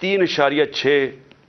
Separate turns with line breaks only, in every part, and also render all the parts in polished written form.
3.6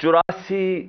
84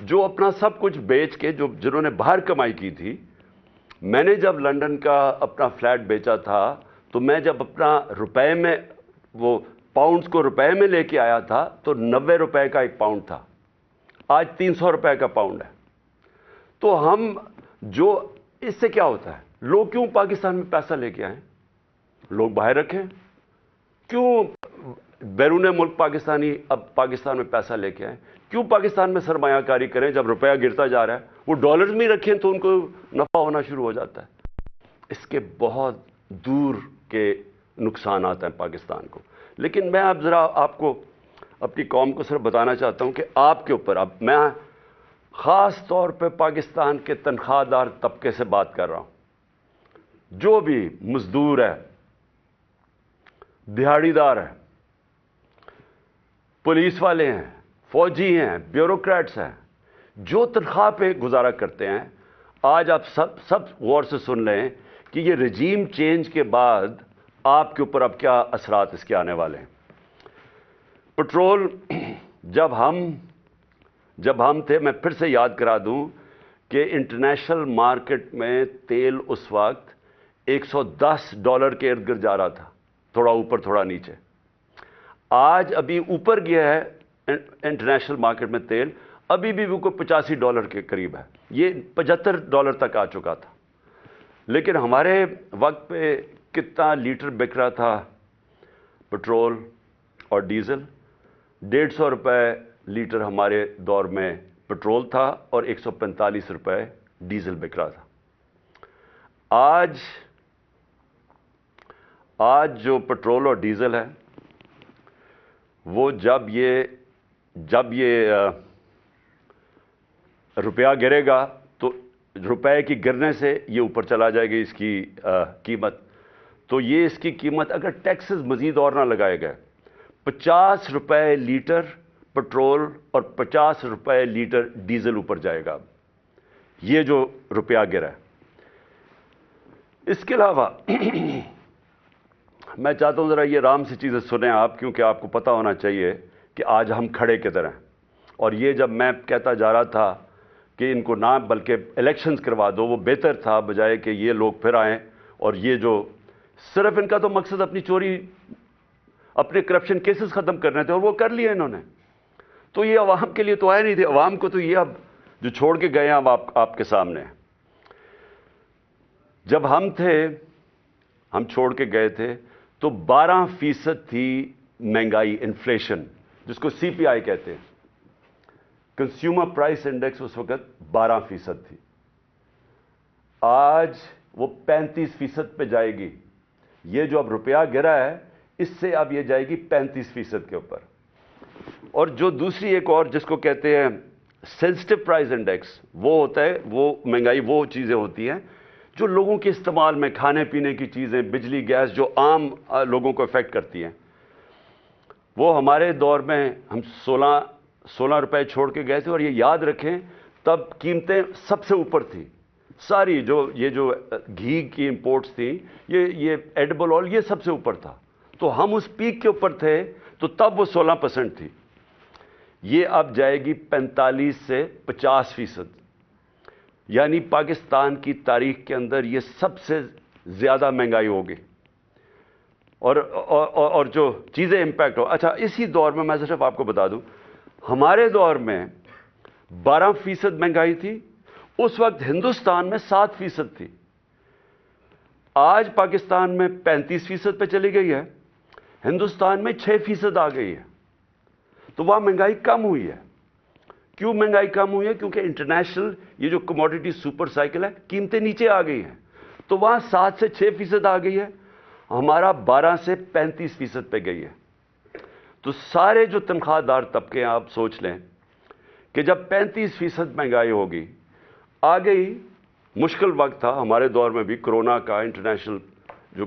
جو اپنا سب کچھ بیچ کے, جنہوں نے باہر کمائی کی تھی. میں نے جب لنڈن کا اپنا فلیٹ بیچا تھا تو میں جب اپنا روپے میں, وہ پاؤنڈز کو روپے میں لے کے آیا تھا تو 90 روپے کا ایک پاؤنڈ تھا, آج 300 روپے کا پاؤنڈ ہے. تو ہم جو, اس سے کیا ہوتا ہے, لوگ کیوں پاکستان میں پیسہ لے کے آئیں؟ لوگ باہر رکھیں, کیوں بیرون ملک پاکستانی اب پاکستان میں پیسہ لے کے آئیں؟ کیوں پاکستان میں سرمایہ کاری کریں جب روپیہ گرتا جا رہا ہے؟ وہ ڈالرز میں رکھیں تو ان کو نفع ہونا شروع ہو جاتا ہے. اس کے بہت دور کے نقصانات ہیں پاکستان کو. لیکن میں اب ذرا آپ کو, اپنی قوم کو صرف بتانا چاہتا ہوں کہ آپ کے اوپر, اب میں خاص طور پہ پاکستان کے تنخواہ دار طبقے سے بات کر رہا ہوں. جو بھی مزدور ہے, دہاڑی دار ہے, پولیس والے ہیں, فوجی ہیں, بیوروکریٹس ہیں, جو تنخواہ پہ گزارا کرتے ہیں, آج آپ سب غور سے سن لیں کہ یہ رجیم چینج کے بعد آپ کے اوپر اب کیا اثرات اس کے آنے والے ہیں. پٹرول جب ہم تھے, میں پھر سے یاد کرا دوں کہ انٹرنیشنل مارکیٹ میں تیل اس وقت $110 کے ارد گرد جا رہا تھا, تھوڑا اوپر تھوڑا نیچے. آج ابھی اوپر گیا ہے انٹرنیشنل مارکیٹ میں تیل, ابھی بھی وہ کوئی $85 کے قریب ہے, یہ $75 تک آ چکا تھا. لیکن ہمارے وقت پہ کتنا لیٹر بک رہا تھا پٹرول اور ڈیزل؟ 150 روپے لیٹر ہمارے دور میں پٹرول تھا اور 145 روپے ڈیزل بک رہا تھا. آج جو پٹرول اور ڈیزل ہے وہ جب یہ روپیہ گرے گا تو روپے کی گرنے سے یہ اوپر چلا جائے گی اس کی قیمت. تو یہ اس کی قیمت اگر ٹیکسز مزید اور نہ لگائے گئے, 50 روپے لیٹر پٹرول اور 50 روپے لیٹر ڈیزل اوپر جائے گا یہ جو روپیہ گرا ہے. اس کے علاوہ میں چاہتا ہوں ذرا یہ آرام سے چیزیں سنیں آپ, کیونکہ آپ کو پتہ ہونا چاہیے کہ آج ہم کھڑے کدھر ہیں. اور یہ جب میں کہتا جا رہا تھا کہ ان کو نہ بلکہ الیکشنز کروا دو, وہ بہتر تھا بجائے کہ یہ لوگ پھر آئیں اور یہ جو صرف ان کا تو مقصد اپنی چوری, اپنے کرپشن کیسز ختم کرنے تھے اور وہ کر لیے انہوں نے. تو یہ عوام کے لیے تو آئے نہیں تھے, عوام کو تو یہ اب جو چھوڑ کے گئے ہیں اب آپ کے سامنے. جب ہم چھوڑ کے گئے تھے تو 12% تھی مہنگائی, انفلیشن, جس کو CPI کہتے ہیں, کنزیومر پرائس انڈیکس, اس وقت 12% تھی. آج وہ 35% پہ جائے گی. یہ جو اب روپیہ گرا ہے اس سے اب یہ جائے گی 35% کے اوپر. اور جو دوسری ایک اور جس کو کہتے ہیں سینسٹیو پرائس انڈیکس, وہ ہوتا ہے, وہ مہنگائی وہ چیزیں ہوتی ہیں جو لوگوں کے استعمال میں, کھانے پینے کی چیزیں, بجلی, گیس, جو عام لوگوں کو افیکٹ کرتی ہیں. وہ ہمارے دور میں ہم 16 روپے چھوڑ کے گئے تھے, اور یہ یاد رکھیں تب قیمتیں سب سے اوپر تھیں ساری. یہ جو گھی کی امپورٹس تھیں, یہ ایڈیبل آئل, یہ سب سے اوپر تھا. تو ہم اس پیک کے اوپر تھے تو تب وہ 16% تھی. یہ اب جائے گی 45 سے 50%. یعنی پاکستان کی تاریخ کے اندر یہ سب سے زیادہ مہنگائی ہوگی. اور جو چیزیں امپیکٹ ہو. اچھا, اسی دور میں صرف آپ کو بتا دوں, ہمارے دور میں 12% مہنگائی تھی, اس وقت ہندوستان میں 7% تھی. آج پاکستان میں 35% پہ چلی گئی ہے, ہندوستان میں 6% آ گئی ہے. تو وہاں مہنگائی کم ہوئی ہے. کیوں مہنگائی کم ہوئی ہے؟ کیونکہ انٹرنیشنل یہ جو کموڈیٹی سپر سائیکل ہے, قیمتیں نیچے آ گئی ہیں. تو وہاں 7 سے 6% آ گئی ہے, ہمارا 12 سے 35% پہ گئی ہے. تو سارے جو تنخواہ دار طبقے ہیں, آپ سوچ لیں کہ جب 35% مہنگائی ہوگی, آ گئی, مشکل وقت تھا ہمارے دور میں بھی, کرونا کا, انٹرنیشنل جو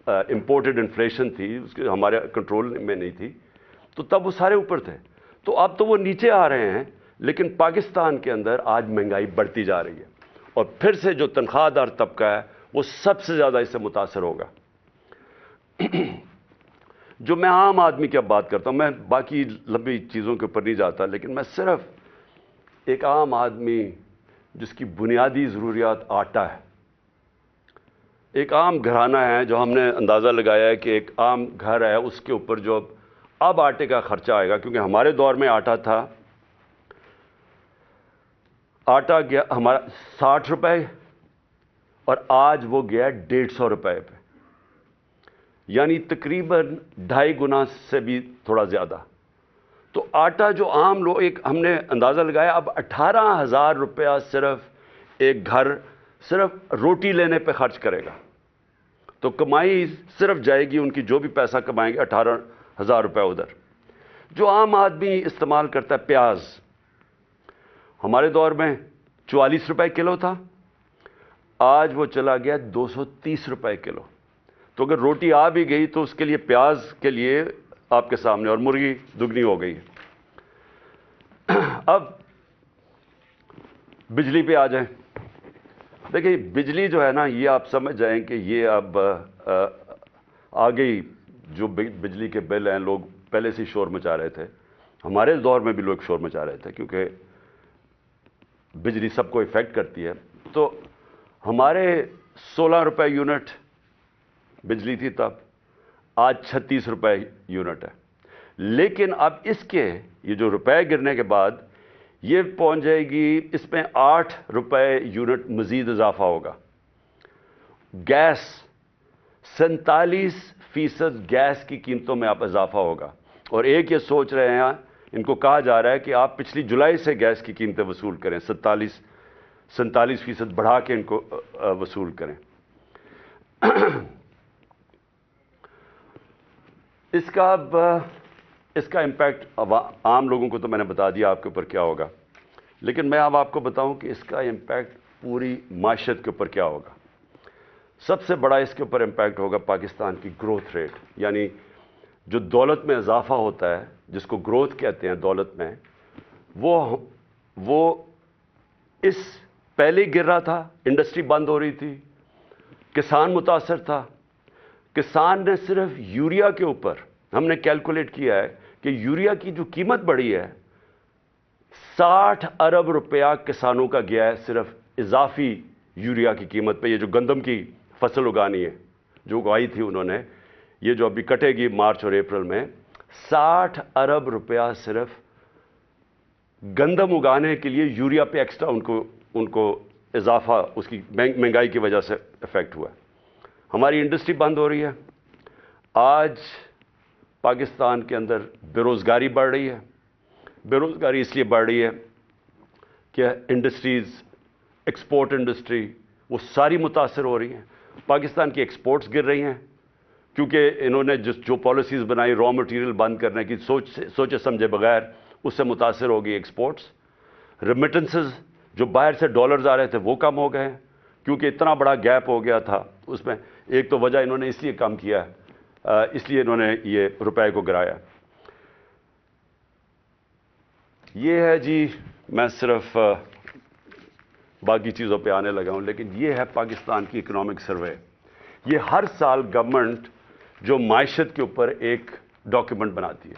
امپورٹڈ انفلیشن تھی اس کے ہمارے کنٹرول میں نہیں تھی, تو تب وہ سارے اوپر تھے. تو اب تو وہ نیچے آ رہے ہیں, لیکن پاکستان کے اندر آج مہنگائی بڑھتی جا رہی ہے. اور پھر سے جو تنخواہ دار طبقہ ہے وہ سب سے زیادہ اس سے متاثر ہوگا. جو میں عام آدمی کی اب بات کرتا ہوں, میں باقی لمبی چیزوں کے اوپر نہیں جاتا, لیکن میں صرف ایک عام آدمی جس کی بنیادی ضروریات آٹا ہے، ایک عام گھرانہ ہے جو ہم نے اندازہ لگایا ہے کہ ایک عام گھر ہے، اس کے اوپر جو اب آٹے کا خرچہ آئے گا، کیونکہ ہمارے دور میں آٹا تھا، آٹا گیا ہمارا 60 روپے اور آج وہ گیا 150 روپے پہ، یعنی تقریباً 2.5 گنا سے بھی تھوڑا زیادہ۔ تو آٹا جو عام لوگ، ایک ہم نے اندازہ لگایا اب 18,000 روپیہ صرف ایک گھر صرف روٹی لینے پہ خرچ کرے گا، تو کمائی صرف جائے گی ان کی جو بھی پیسہ کمائیں گے 18,000 روپے ادھر۔ جو عام آدمی استعمال کرتا ہے پیاز، ہمارے دور میں 44 روپے کلو تھا، آج وہ چلا گیا 230 روپے کلو۔ تو اگر روٹی آ بھی گئی تو اس کے لیے پیاز کے لیے آپ کے سامنے، اور مرغی دگنی ہو گئی ہے۔ اب بجلی پہ آ جائیں۔ دیکھیں بجلی جو ہے نا، یہ آپ سمجھ جائیں کہ یہ اب آگے جو بجلی کے بل ہیں، لوگ پہلے سے شور مچا رہے تھے، ہمارے دور میں بھی لوگ شور مچا رہے تھے، کیونکہ بجلی سب کو افیکٹ کرتی ہے۔ تو ہمارے 16 روپے یونٹ بجلی تھی تب، آج 36 روپے یونٹ ہے۔ لیکن اب اس کے یہ جو روپے گرنے کے بعد یہ پہنچ جائے گی، اس میں 8 روپے یونٹ مزید اضافہ ہوگا۔ گیس 47% گیس کی قیمتوں میں اب اضافہ ہوگا، اور ایک یہ سوچ رہے ہیں، ان کو کہا جا رہا ہے کہ آپ پچھلی جولائی سے گیس کی قیمتیں وصول کریں، 47% بڑھا کے ان کو وصول کریں۔ اس کا امپیکٹ عام لوگوں کو تو میں نے بتا دیا آپ کے اوپر کیا ہوگا، لیکن میں اب آپ کو بتاؤں کہ اس کا امپیکٹ پوری معیشت کے اوپر کیا ہوگا۔ سب سے بڑا اس کے اوپر امپیکٹ ہوگا پاکستان کی گروتھ ریٹ، یعنی جو دولت میں اضافہ ہوتا ہے، جس کو گروتھ کہتے ہیں دولت میں، وہ اس پہلے گر رہا تھا، انڈسٹری بند ہو رہی تھی، کسان متاثر تھا۔ کسان نے صرف یوریا کے اوپر، ہم نے کیلکولیٹ کیا ہے کہ یوریا کی جو قیمت بڑھی ہے، 60 ارب روپیہ کسانوں کا گیا ہے صرف اضافی یوریا کی قیمت پہ۔ یہ جو گندم کی فصل اگانی ہے، جو اگائی تھی انہوں نے، یہ جو ابھی کٹے گی مارچ اور اپریل میں، 60 ارب روپیہ صرف گندم اگانے کے لیے یوریا پہ ایکسٹرا ان کو اضافہ، اس کی مہنگائی کی وجہ سے افیکٹ ہوا ہے۔ ہماری انڈسٹری بند ہو رہی ہے۔ آج پاکستان کے اندر بے روزگاری بڑھ رہی ہے۔ بے روزگاری اس لیے بڑھ رہی ہے کہ انڈسٹریز، ایکسپورٹ انڈسٹری، وہ ساری متاثر ہو رہی ہیں۔ پاکستان کی ایکسپورٹس گر رہی ہیں، کیونکہ انہوں نے جو پالیسیز بنائی را مٹیریل بند کرنے کی، سوچے سمجھے بغیر، اس سے متاثر ہو گئی ایکسپورٹس۔ ریمیٹنسز جو باہر سے ڈالرز آ رہے تھے وہ کم ہو گئے ہیں، کیونکہ اتنا بڑا گیپ ہو گیا تھا اس میں۔ ایک تو وجہ انہوں نے اس لیے کم کیا ہے، اس لیے انہوں نے یہ روپے کو گرایا۔ یہ ہے جی، میں صرف باقی چیزوں پہ آنے لگا ہوں، لیکن یہ ہے پاکستان کی اکنامک سروے۔ یہ ہر سال گورنمنٹ جو معیشت کے اوپر ایک ڈاکیومنٹ بناتی ہے،